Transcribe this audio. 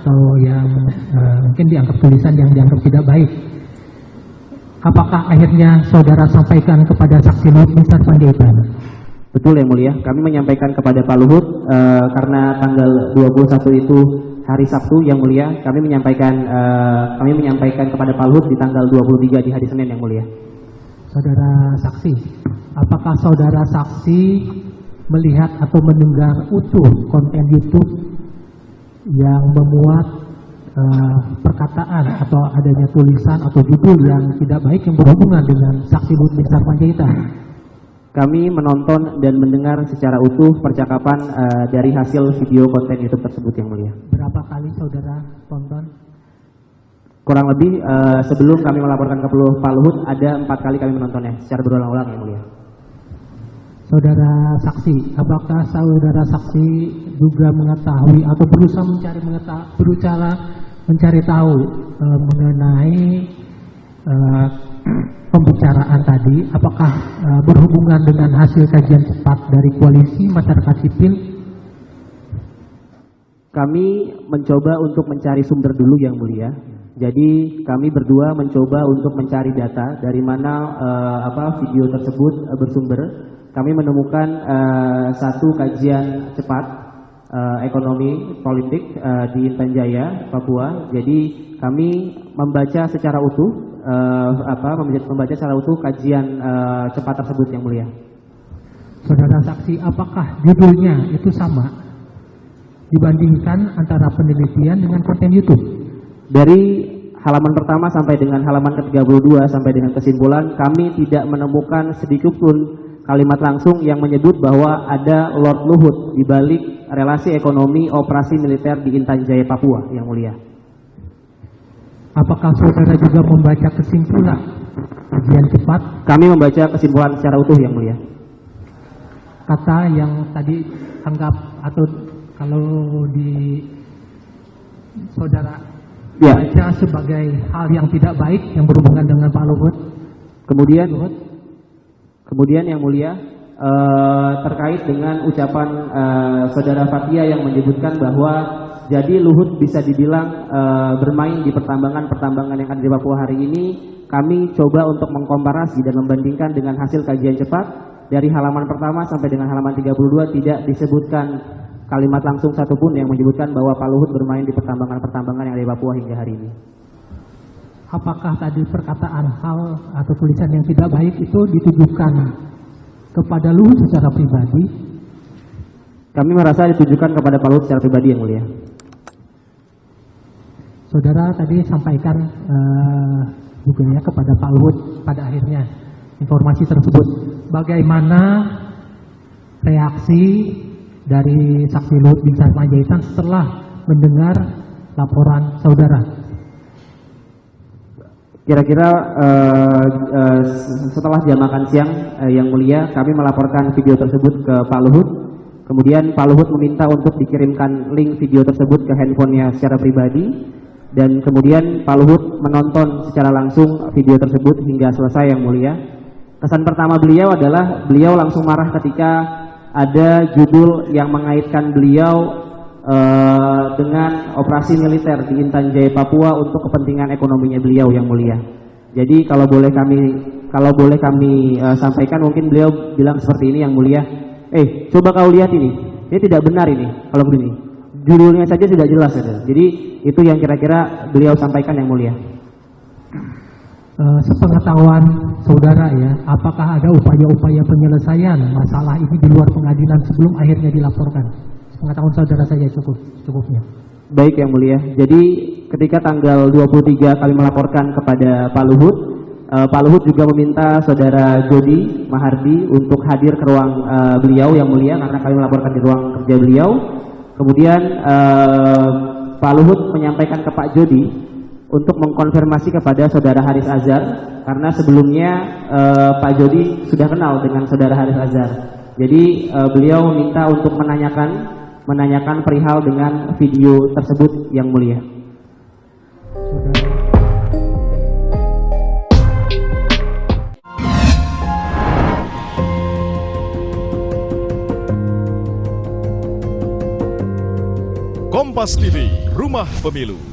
atau yang mungkin dianggap tulisan yang dianggap tidak baik. Apakah akhirnya saudara sampaikan kepada saksi Luhut Binsar Panjaitan? Betul yang mulia, kami menyampaikan kepada Pak Luhut karena tanggal 21 itu hari Sabtu yang mulia, kami menyampaikan kepada Pak Luhut di tanggal 23 di hari Senin yang mulia. Saudara saksi, apakah saudara saksi melihat atau mendengar utuh konten YouTube yang memuat perkataan atau adanya tulisan atau judul yang tidak baik yang berhubungan dengan saksi Luhut Binsar Panjaitan? Kami menonton dan mendengar secara utuh percakapan dari hasil video konten YouTube tersebut yang mulia. Berapa kali saudara tonton? Kurang lebih sebelum kami melaporkan ke Pak Luhut ada 4 kali kami menontonnya secara berulang-ulang yang mulia. Saudara saksi, apakah saudara saksi juga mengetahui atau berusaha mencari tahu mengenai pembicaraan tadi, apakah berhubungan dengan hasil kajian cepat dari koalisi masyarakat sipil? Kami mencoba untuk mencari sumber dulu yang mulia. Jadi kami berdua mencoba untuk mencari data dari mana video tersebut bersumber. Kami menemukan satu kajian cepat ekonomi politik di Intan Jaya, Papua. Jadi kami membaca secara utuh membaca secara utuh kajian cepat tersebut yang mulia. Saudara saksi, apakah judulnya itu sama dibandingkan antara penelitian dengan konten YouTube? Dari halaman pertama sampai dengan halaman ke-32 sampai dengan kesimpulan, kami tidak menemukan sedikit pun kalimat langsung yang menyebut bahwa ada Lord Luhut di balik relasi ekonomi operasi militer di Intan Jaya, Papua yang mulia. Apakah saudara juga membaca kesimpulan kajian cepat? Kami membaca kesimpulan secara utuh yang mulia. Kata yang tadi anggap atau kalau di saudara baca sebagai hal yang tidak baik yang berhubungan dengan Pak Luhut. Kemudian yang mulia terkait dengan ucapan saudara Fathia yang menyebutkan bahwa jadi Luhut bisa dibilang bermain di pertambangan yang ada di Papua hari ini. Kami coba untuk mengkomparasi dan membandingkan dengan hasil kajian cepat dari halaman pertama sampai dengan halaman 32 tidak disebutkan kalimat langsung satupun yang menyebutkan bahwa Pak Luhut bermain di pertambangan yang ada di Papua hingga hari ini. Apakah tadi perkataan hal atau tulisan yang tidak baik itu ditujukan kepada Luhut secara pribadi? Kami merasa ditujukan kepada Pak Luhut secara pribadi yang mulia. Saudara tadi sampaikan juga ya kepada Pak Luhut pada akhirnya informasi tersebut. Bagaimana reaksi dari saksi Luhut Binsar Panjaitan setelah mendengar laporan saudara? Kira-kira setelah jam makan siang yang mulia, kami melaporkan video tersebut ke Pak Luhut. Kemudian Pak Luhut meminta untuk dikirimkan link video tersebut ke handphonenya secara pribadi. Dan kemudian Pak Luhut menonton secara langsung video tersebut hingga selesai yang mulia. Kesan pertama beliau adalah beliau langsung marah ketika ada judul yang mengaitkan beliau dengan operasi militer di Intan Jaya, Papua untuk kepentingan ekonominya beliau yang mulia. Jadi kalau boleh kami sampaikan, mungkin beliau bilang seperti ini yang mulia. Coba kau lihat ini tidak benar ini kalau begini. Judulnya saja tidak jelas ada. Jadi itu yang kira-kira beliau sampaikan yang mulia. Sepengetahuan saudara ya, apakah ada upaya-upaya penyelesaian masalah ini di luar pengadilan sebelum akhirnya dilaporkan? Sepengetahuan saudara saja cukupnya. Baik yang mulia. Jadi ketika tanggal 23 kami melaporkan kepada Pak Luhut, Pak Luhut juga meminta saudara Jody Mahardi untuk hadir ke ruang beliau yang mulia karena kami melaporkan di ruang kerja beliau. Kemudian Pak Luhut menyampaikan ke Pak Jody untuk mengkonfirmasi kepada saudara Haris Azhar karena sebelumnya Pak Jody sudah kenal dengan saudara Haris Azhar. Jadi beliau minta untuk menanyakan perihal dengan video tersebut yang mulia. Kompas TV, Rumah Pemilu.